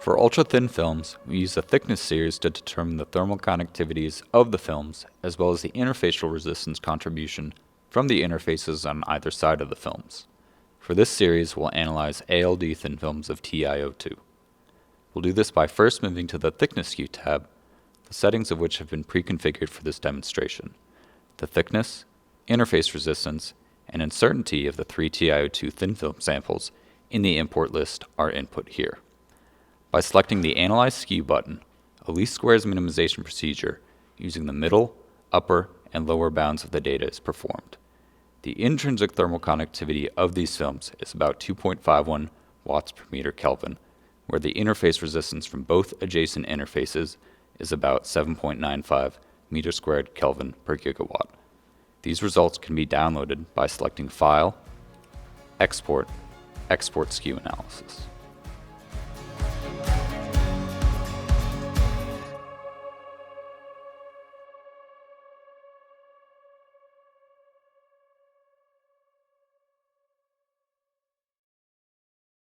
For ultra-thin films, we use the thickness series to determine the thermal conductivities of the films, as well as the interfacial resistance contribution from the interfaces on either side of the films. For this series, we'll analyze ALD thin films of TiO2. We'll do this by first moving to the Thickness Skew tab, the settings of which have been pre-configured for this demonstration. The thickness, interface resistance, and uncertainty of the 3 TiO2 thin film samples in the import list are input here. By selecting the Analyze Skew button, a least squares minimization procedure using the middle, upper, and lower bounds of the data is performed. The intrinsic thermal conductivity of these films is about 2.51 watts per meter Kelvin, where the interface resistance from both adjacent interfaces is about 7.95 meter squared Kelvin per gigawatt. These results can be downloaded by selecting File, Export, Export Skew Analysis.